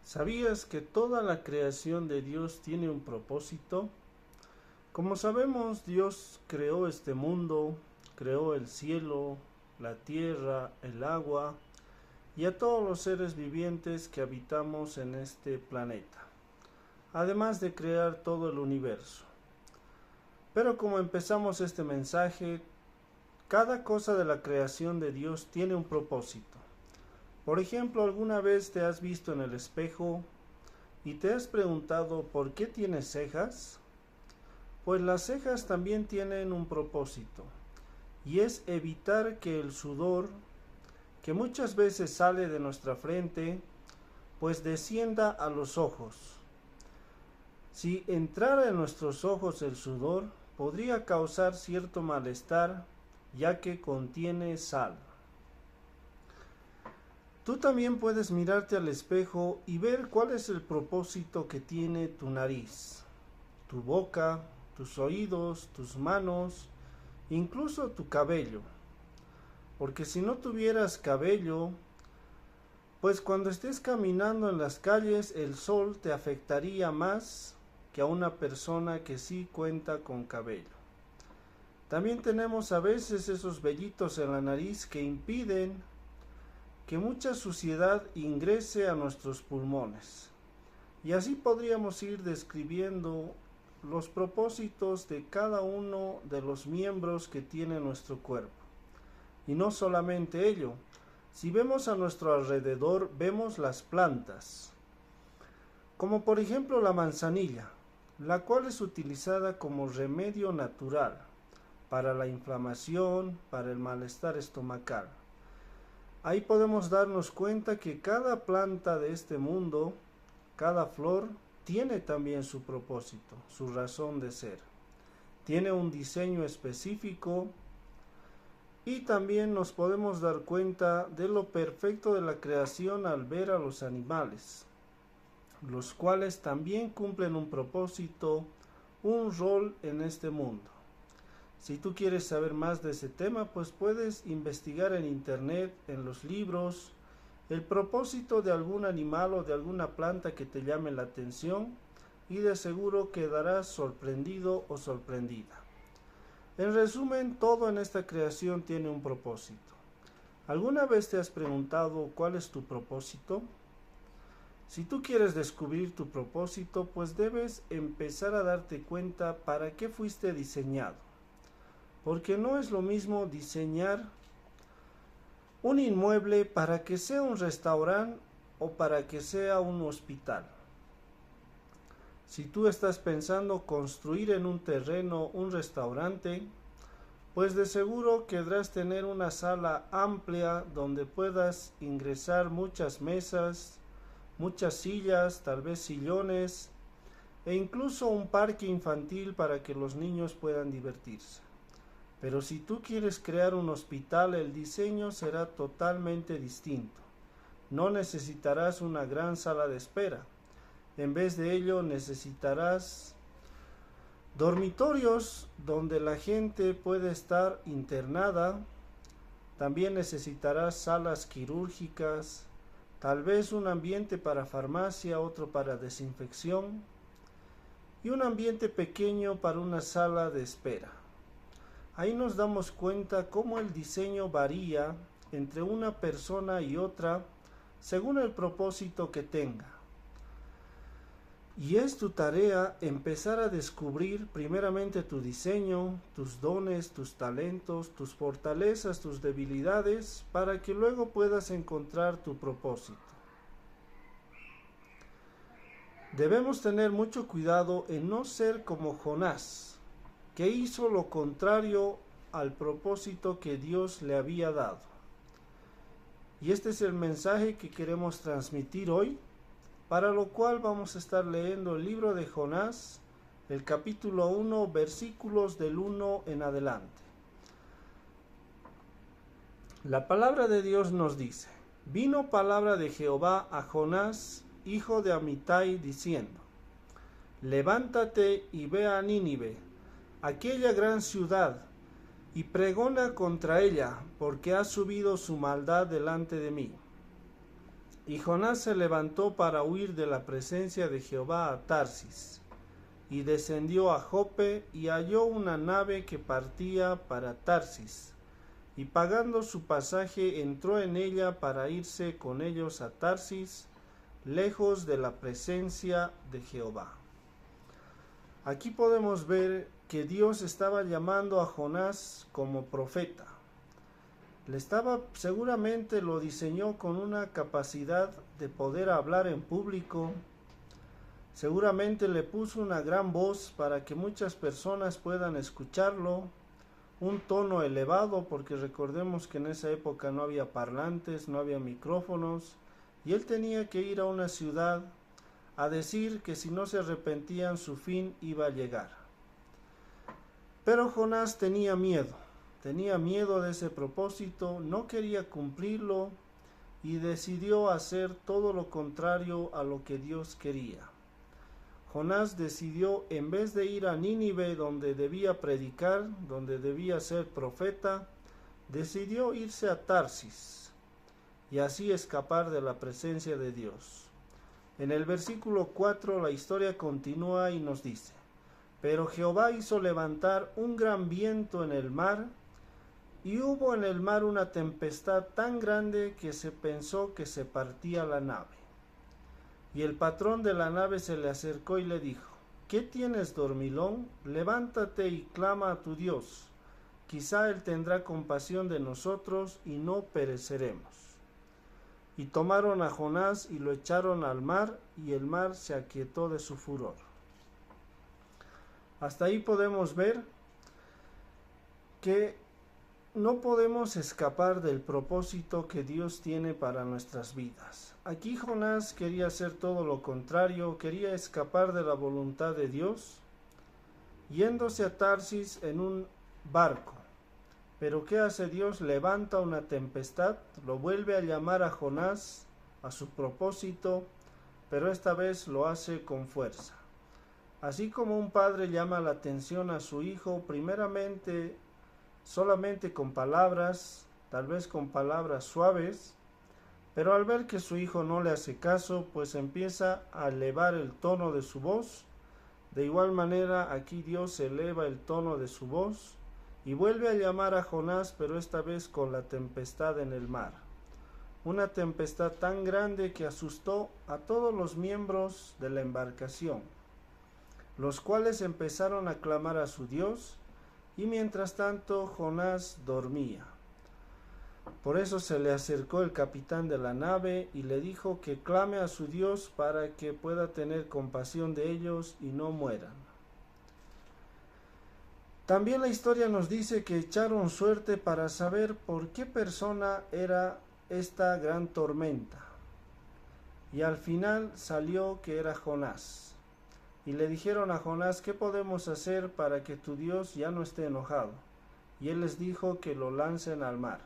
¿Sabías que toda la creación de Dios tiene un propósito? Como sabemos, Dios creó este mundo, creó el cielo, la tierra, el agua y a todos los seres vivientes que habitamos en este planeta, además de crear todo el universo. Pero como empezamos este mensaje, cada cosa de la creación de Dios tiene un propósito. Por ejemplo, ¿alguna vez te has visto en el espejo y te has preguntado por qué tienes cejas? Pues las cejas también tienen un propósito, y es evitar que el sudor, que muchas veces sale de nuestra frente, pues descienda a los ojos. Si entrara en nuestros ojos el sudor, podría causar cierto malestar, ya que contiene sal. Tú también puedes mirarte al espejo y ver cuál es el propósito que tiene tu nariz, tu boca, tus oídos, tus manos, incluso tu cabello. Porque si no tuvieras cabello, pues cuando estés caminando en las calles el sol te afectaría más que a una persona que sí cuenta con cabello. También tenemos a veces esos vellitos en la nariz que impiden que mucha suciedad ingrese a nuestros pulmones. Y así podríamos ir describiendo los propósitos de cada uno de los miembros que tiene nuestro cuerpo. Y no solamente ello, si vemos a nuestro alrededor, vemos las plantas, como por ejemplo la manzanilla, la cual es utilizada como remedio natural para la inflamación, para el malestar estomacal. Ahí podemos darnos cuenta que cada planta de este mundo, cada flor, tiene también su propósito, su razón de ser. Tiene un diseño específico y también nos podemos dar cuenta de lo perfecto de la creación al ver a los animales, los cuales también cumplen un propósito, un rol en este mundo. Si tú quieres saber más de ese tema, pues puedes investigar en internet, en los libros, el propósito de algún animal o de alguna planta que te llame la atención y de seguro quedarás sorprendido o sorprendida. En resumen, todo en esta creación tiene un propósito. ¿Alguna vez te has preguntado cuál es tu propósito? Si tú quieres descubrir tu propósito, pues debes empezar a darte cuenta para qué fuiste diseñado. Porque no es lo mismo diseñar un inmueble para que sea un restaurante o para que sea un hospital. Si tú estás pensando construir en un terreno un restaurante, pues de seguro querrás tener una sala amplia donde puedas ingresar muchas mesas, muchas sillas, tal vez sillones, e incluso un parque infantil para que los niños puedan divertirse. Pero si tú quieres crear un hospital, el diseño será totalmente distinto. No necesitarás una gran sala de espera. En vez de ello, necesitarás dormitorios donde la gente puede estar internada. También necesitarás salas quirúrgicas, tal vez un ambiente para farmacia, otro para desinfección y un ambiente pequeño para una sala de espera. Ahí nos damos cuenta cómo el diseño varía entre una persona y otra según el propósito que tenga. Y es tu tarea empezar a descubrir primeramente tu diseño, tus dones, tus talentos, tus fortalezas, tus debilidades, para que luego puedas encontrar tu propósito. Debemos tener mucho cuidado en no ser como Jonás, que hizo lo contrario al propósito que Dios le había dado. Y este es el mensaje que queremos transmitir hoy, para lo cual vamos a estar leyendo el libro de Jonás, el capítulo 1, versículos del 1 en adelante. La palabra de Dios nos dice: vino palabra de Jehová a Jonás, hijo de Amitai, diciendo: levántate y ve a Nínive, aquella gran ciudad, y pregona contra ella, porque ha subido su maldad delante de mí. Y Jonás se levantó para huir de la presencia de Jehová a Tarsis, y descendió a Jope, y halló una nave que partía para Tarsis, y pagando su pasaje entró en ella para irse con ellos a Tarsis, lejos de la presencia de Jehová. Aquí podemos ver que Dios estaba llamando a Jonás como profeta. Seguramente lo diseñó con una capacidad de poder hablar en público. Seguramente le puso una gran voz para que muchas personas puedan escucharlo, un tono elevado, porque recordemos que en esa época no había parlantes, no había micrófonos, y él tenía que ir a una ciudad a decir que si no se arrepentían su fin iba a llegar. Pero Jonás tenía miedo de ese propósito, no quería cumplirlo y decidió hacer todo lo contrario a lo que Dios quería. Jonás decidió, en vez de ir a Nínive, donde debía predicar, donde debía ser profeta, decidió irse a Tarsis y así escapar de la presencia de Dios. En el versículo 4 la historia continúa y nos dice: pero Jehová hizo levantar un gran viento en el mar, y hubo en el mar una tempestad tan grande que se pensó que se partía la nave. Y el patrón de la nave se le acercó y le dijo: ¿qué tienes, dormilón? Levántate y clama a tu Dios. Quizá él tendrá compasión de nosotros y no pereceremos. Y tomaron a Jonás y lo echaron al mar, y el mar se aquietó de su furor. Hasta ahí podemos ver que no podemos escapar del propósito que Dios tiene para nuestras vidas. Aquí Jonás quería hacer todo lo contrario, quería escapar de la voluntad de Dios, yéndose a Tarsis en un barco. Pero ¿qué hace Dios? Levanta una tempestad, lo vuelve a llamar a Jonás a su propósito, pero esta vez lo hace con fuerza. Así como un padre llama la atención a su hijo, primeramente solamente con palabras, tal vez con palabras suaves, pero al ver que su hijo no le hace caso, pues empieza a elevar el tono de su voz. De igual manera, aquí Dios eleva el tono de su voz y vuelve a llamar a Jonás, pero esta vez con la tempestad en el mar. Una tempestad tan grande que asustó a todos los miembros de la embarcación, los cuales empezaron a clamar a su Dios, y mientras tanto Jonás dormía. Por eso se le acercó el capitán de la nave y le dijo que clame a su Dios para que pueda tener compasión de ellos y no mueran. También la historia nos dice que echaron suerte para saber por qué persona era esta gran tormenta, y al final salió que era Jonás. Y le dijeron a Jonás: ¿qué podemos hacer para que tu Dios ya no esté enojado? Y él les dijo que lo lancen al mar.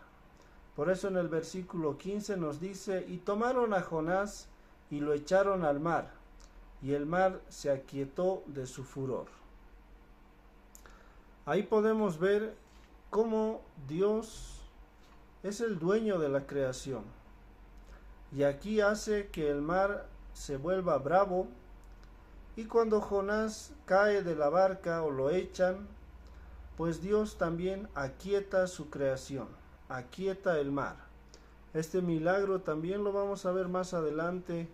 Por eso en el versículo 15 nos dice: y tomaron a Jonás y lo echaron al mar, y el mar se aquietó de su furor. Ahí podemos ver cómo Dios es el dueño de la creación. Y aquí hace que el mar se vuelva bravo. Y cuando Jonás cae de la barca o lo echan, pues Dios también aquieta su creación, aquieta el mar. Este milagro también lo vamos a ver más adelante,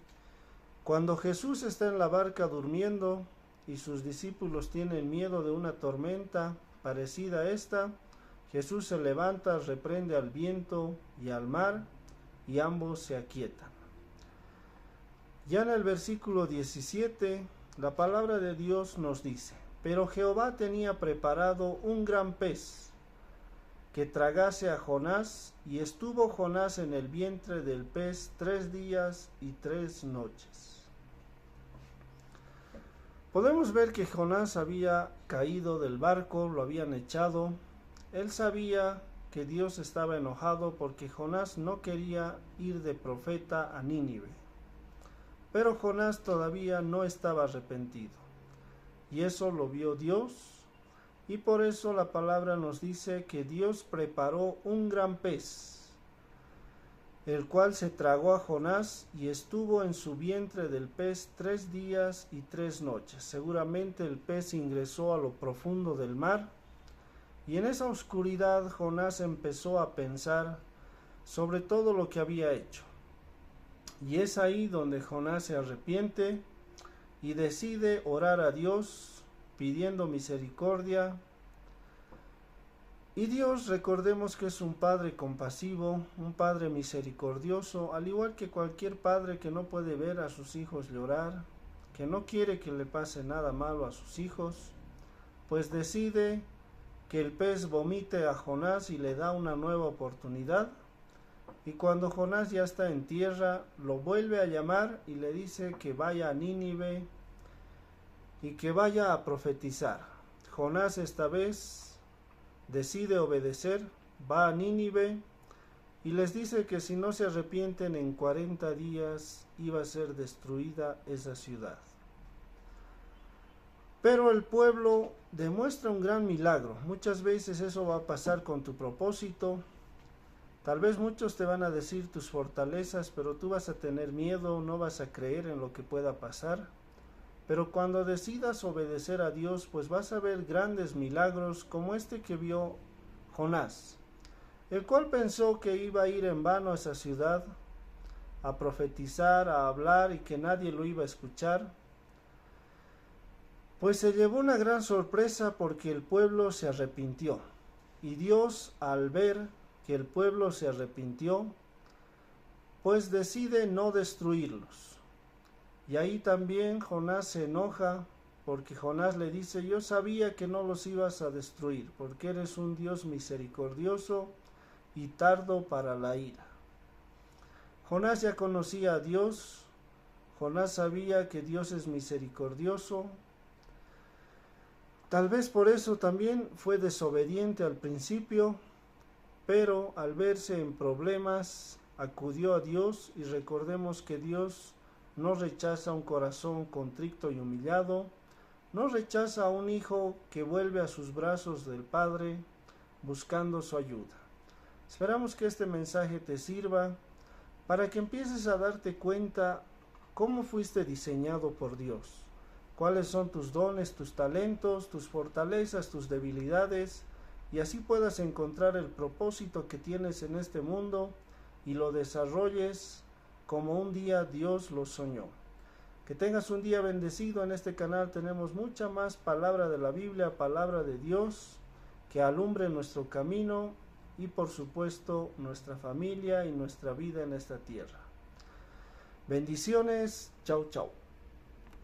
cuando Jesús está en la barca durmiendo y sus discípulos tienen miedo de una tormenta parecida a esta. Jesús se levanta, reprende al viento y al mar, y ambos se aquietan. Ya en el versículo 17, la palabra de Dios nos dice: pero Jehová tenía preparado un gran pez que tragase a Jonás, y estuvo Jonás en el vientre del pez 3 días y 3 noches. Podemos ver que Jonás había caído del barco, lo habían echado. Él sabía que Dios estaba enojado porque Jonás no quería ir de profeta a Nínive. Pero Jonás todavía no estaba arrepentido, y eso lo vio Dios, y por eso la palabra nos dice que Dios preparó un gran pez. el cual se tragó a Jonás y estuvo en su vientre del pez 3 días y 3 noches. Seguramente el pez ingresó a lo profundo del mar, y en esa oscuridad Jonás empezó a pensar sobre todo lo que había hecho. Y es ahí donde Jonás se arrepiente y decide orar a Dios pidiendo misericordia. Y Dios, recordemos que es un Padre compasivo, un Padre misericordioso, al igual que cualquier padre que no puede ver a sus hijos llorar, que no quiere que le pase nada malo a sus hijos, pues decide que el pez vomite a Jonás y le da una nueva oportunidad. Y cuando Jonás ya está en tierra, lo vuelve a llamar y le dice que vaya a Nínive y que vaya a profetizar. Jonás esta vez decide obedecer, va a Nínive y les dice que si no se arrepienten en 40 días iba a ser destruida esa ciudad. Pero el pueblo demuestra un gran milagro. Muchas veces eso va a pasar con tu propósito. Tal vez muchos te van a decir tus fortalezas, pero tú vas a tener miedo, no vas a creer en lo que pueda pasar. Pero cuando decidas obedecer a Dios, pues vas a ver grandes milagros como este que vio Jonás, el cual pensó que iba a ir en vano a esa ciudad, a profetizar, a hablar y que nadie lo iba a escuchar. Pues se llevó una gran sorpresa porque el pueblo se arrepintió. Y Dios, al ver que el pueblo se arrepintió, pues decide no destruirlos. Y ahí también Jonás se enoja porque Jonás le dice: yo sabía que no los ibas a destruir porque eres un Dios misericordioso y tardo para la ira. Jonás ya conocía a Dios, Jonás sabía que Dios es misericordioso. Tal vez por eso también fue desobediente al principio, pero al verse en problemas acudió a Dios, y recordemos que Dios no rechaza un corazón contrito y humillado, no rechaza a un hijo que vuelve a sus brazos del Padre buscando su ayuda. Esperamos que este mensaje te sirva para que empieces a darte cuenta cómo fuiste diseñado por Dios, cuáles son tus dones, tus talentos, tus fortalezas, tus debilidades, y así puedas encontrar el propósito que tienes en este mundo y lo desarrolles como un día Dios lo soñó. Que tengas un día bendecido. En este canal tenemos mucha más palabra de la Biblia, palabra de Dios, que alumbre nuestro camino y por supuesto nuestra familia y nuestra vida en esta tierra. Bendiciones. Chau, chau.